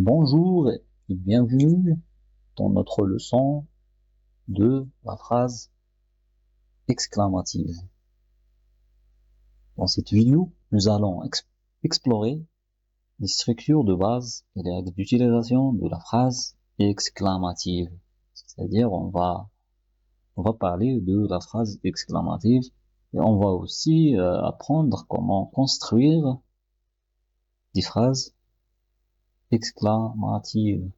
Bonjour et bienvenue dans notre leçon de la phrase exclamative. Dans cette vidéo, nous allons explorer les structures de base et les règles d'utilisation de la phrase exclamative. C'est-à-dire, on va parler de la phrase exclamative et on va aussi apprendre comment construire des phrases exclamatives.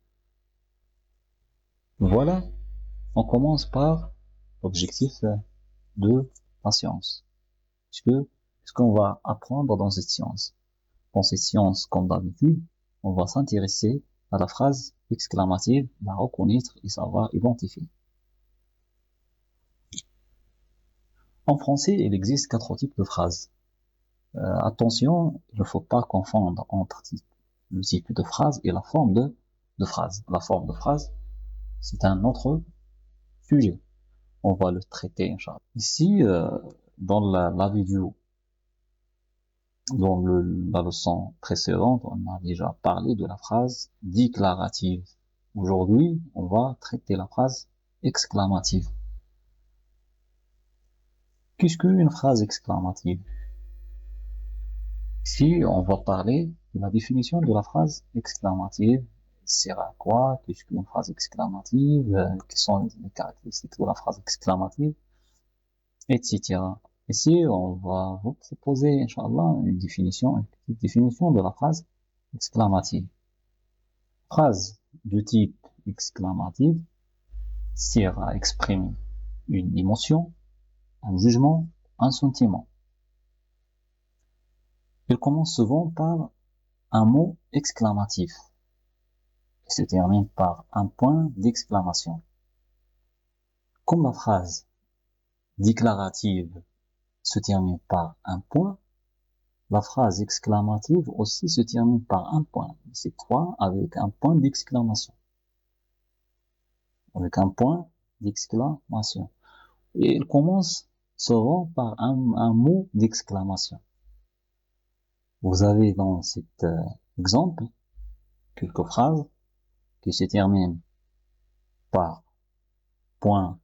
Voilà, on commence par l'objectif de la science. Ce qu'on va apprendre dans cette science. Dans cette science, comme d'habitude, on va s'intéresser à la phrase exclamative, la reconnaître et savoir identifier. En français, il existe 4 types de phrases. Attention, il ne faut pas confondre entre le type de phrase et la forme de phrase. La forme de phrase, c'est un autre sujet. On va le traiter, Inch'Allah. Ici, dans la vidéo, dans la leçon précédente, on a déjà parlé de la phrase déclarative. Aujourd'hui, on va traiter la phrase exclamative. Qu'est-ce qu'une phrase exclamative? Ici, on va parler de la définition de la phrase exclamative. C'est à quoi? Qu'est-ce qu'une phrase exclamative? Quelles sont les caractéristiques de la phrase exclamative? Etc. Ici, on va vous proposer, Inch'Allah, une petite définition de la phrase exclamative. Phrase de type exclamative sert à exprimer une émotion, un jugement, un sentiment. Elle commence souvent par un mot exclamatif qui se termine par un point d'exclamation. Comme la phrase déclarative se termine par un point, la phrase exclamative aussi se termine par un point. C'est quoi? Avec un point d'exclamation. Avec un point d'exclamation. Et elle commence souvent par un mot d'exclamation. Vous avez dans cet exemple quelques phrases qui se terminent par point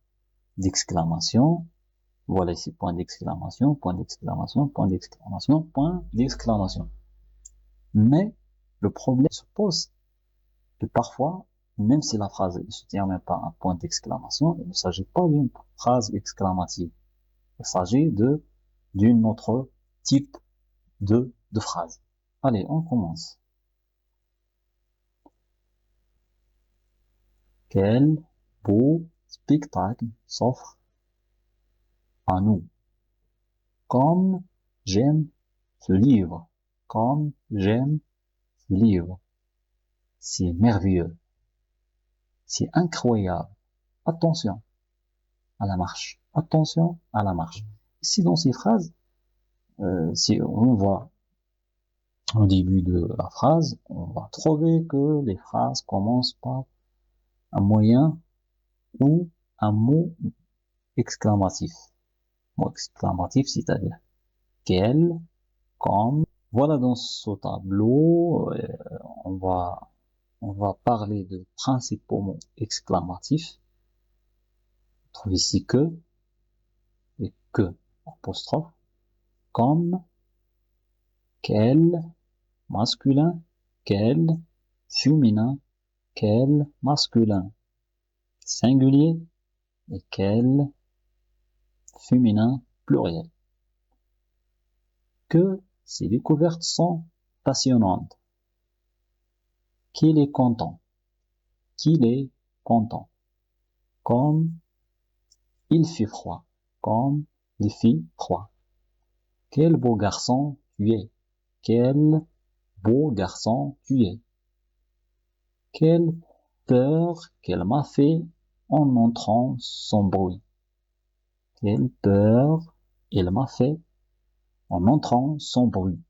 d'exclamation. Voilà ces points d'exclamation, point d'exclamation, point d'exclamation, point d'exclamation. Mais le problème se pose que parfois, même si la phrase ne se termine par un point d'exclamation, il ne s'agit pas d'une phrase exclamative. Il s'agit d'une autre type de phrase. Allez, on commence. Quel beau spectacle s'offre à nous. Comme j'aime ce livre. Comme j'aime ce livre. C'est merveilleux. C'est incroyable. Attention à la marche. Attention à la marche. Ici, dans ces phrases, si on voit au début de la phrase, on va trouver que les phrases commencent par un moyen ou un mot exclamatif. Mot exclamatif, c'est-à-dire quel, comme. Voilà, dans ce tableau, on va parler de principaux mots exclamatifs. On trouve ici que et que apostrophe, comme, quel, masculin, quel, féminin, quel, masculin, singulier et quel, féminin, pluriel. Que ces découvertes sont passionnantes. Qu'il est content. Qu'il est content. Comme il fait froid. Comme il fait froid. Quel beau garçon tu es. Quel beau garçon tu es. Quelle peur qu'elle m'a fait en entrant sans bruit. Quelle peur elle m'a fait en entrant sans bruit.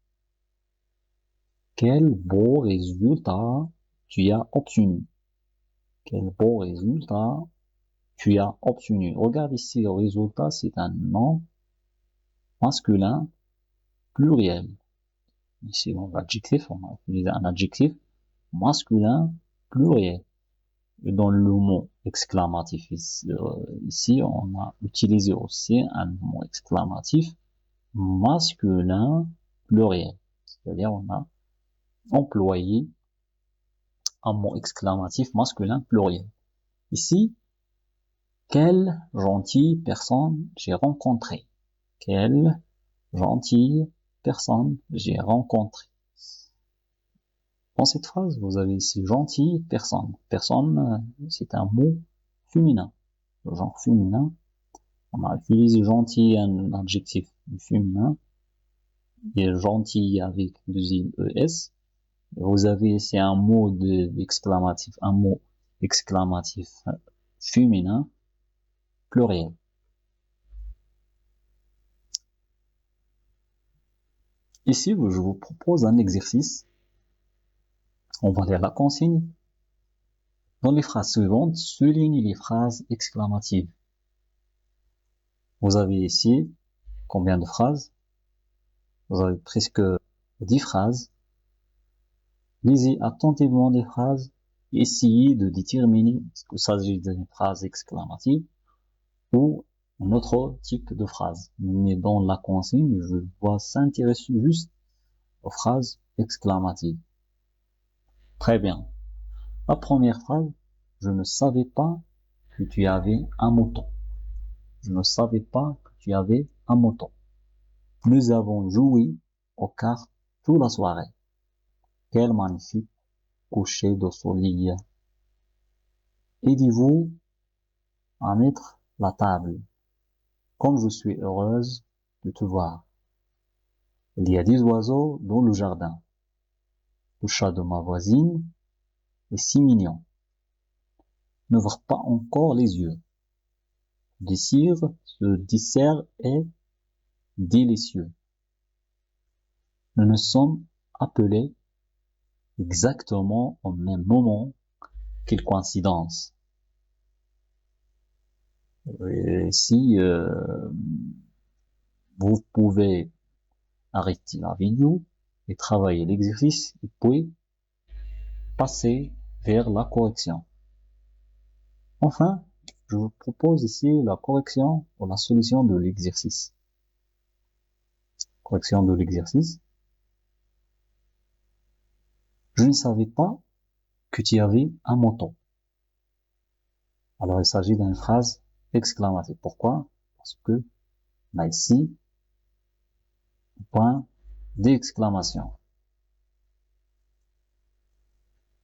Quel beau résultat tu as obtenu. Quel beau résultat tu as obtenu. Regarde ici, le résultat, c'est un nom masculin pluriel. Ici, dans l'adjectif, on va utiliser un adjectif masculin pluriel. Et dans le mot exclamatif ici, on a utilisé aussi un mot exclamatif masculin pluriel. C'est-à-dire, on a employé un mot exclamatif masculin pluriel. Ici, quelle gentille personne j'ai rencontré. Quelle gentille personne j'ai rencontré. Dans cette phrase, vous avez ici gentille personne. Personne, c'est un mot féminin. Le genre féminin. On a utilisé gentil, un adjectif féminin. Et gentil avec deux ES. Vous avez ici un mot exclamatif, un mot exclamatif féminin pluriel. Ici, je vous propose un exercice. On va lire la consigne. Dans les phrases suivantes, soulignez les phrases exclamatives. Vous avez ici combien de phrases? Vous avez presque 10 phrases. Lisez attentivement les phrases. Essayez de déterminer est-ce qu'il s'agit d'une phrase exclamative ou un autre type de phrase. Mais dans la consigne, je dois s'intéresser juste aux phrases exclamatives. Très bien. La première phrase, je ne savais pas que tu avais un mouton. Je ne savais pas que tu avais un mouton. Nous avons joué aux cartes toute la soirée. Quel magnifique coucher de soleil. Aidez-vous à mettre la table. Comme je suis heureuse de te voir. Il y a des oiseaux dans le jardin. Le chat de ma voisine est si mignon. N'ouvre pas encore les yeux. Ce dessert est délicieux. Nous nous sommes appelés exactement au même moment. Quelle coïncidence. Et si vous pouvez arrêter la vidéo et travailler l'exercice et puis passer vers la correction. Enfin, je vous propose ici la correction ou la solution de l'exercice. Correction de l'exercice. Je ne savais pas que tu avais un mouton. Alors, il s'agit d'une phrase exclamative. Pourquoi? Parce que on a ici un point d'exclamation.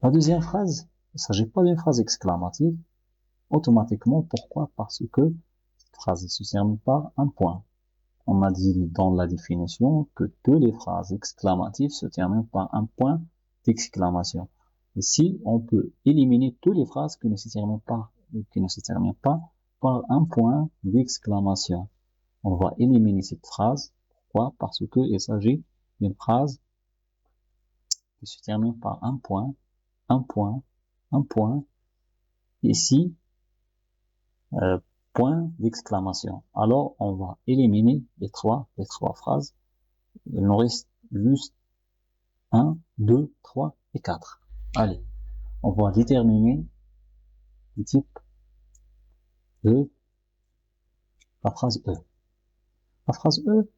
La deuxième phrase, il ne s'agit pas d'une phrase exclamative. Automatiquement, pourquoi? Parce que cette phrase ne se termine par un point. On a dit dans la définition que toutes les phrases exclamatives se terminent par un point d'exclamation. Ici, on peut éliminer toutes les phrases qui ne se terminent pas par un point d'exclamation. On va éliminer cette phrase. Pourquoi? Parce que il s'agit d'une phrase qui se termine par un point, un point, un point. Ici, point d'exclamation. Alors, on va éliminer les trois phrases. Il nous reste juste 1, 2, 3 et 4. Allez, on va déterminer le type de la phrase E. La phrase E,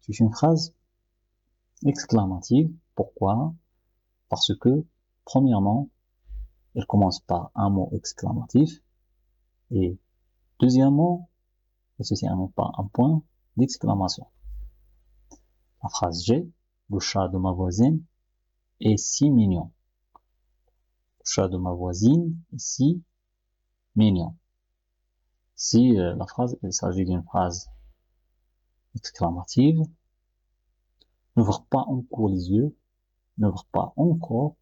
c'est une phrase exclamative. Pourquoi? Parce que, premièrement, elle commence par un mot exclamatif et deuxièmement, elle se termine par un point d'exclamation. La phrase G, le chat de ma voisine est si mignon. Le chat de ma voisine est si mignon. Si la phrase, il s'agit d'une phrase exclamative, n'ouvre pas encore les yeux, n'ouvre pas encore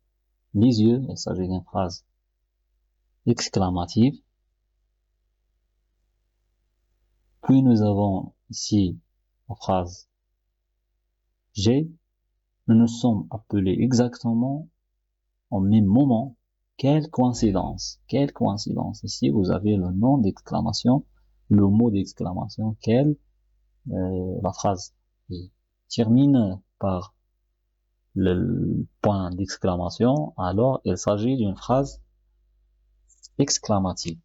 les yeux, il s'agit d'une phrase exclamative. Puis nous avons ici la phrase G, nous nous sommes appelés exactement au même moment. Quelle coïncidence, quelle coïncidence. Ici, vous avez le nom d'exclamation, le mot d'exclamation, quelle, la phrase termine par le point d'exclamation, alors il s'agit d'une phrase exclamative.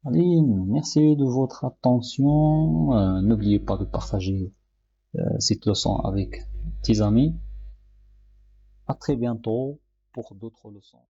Allez, merci de votre attention. N'oubliez pas de partager cette leçon avec tes amis. À très bientôt pour d'autres leçons.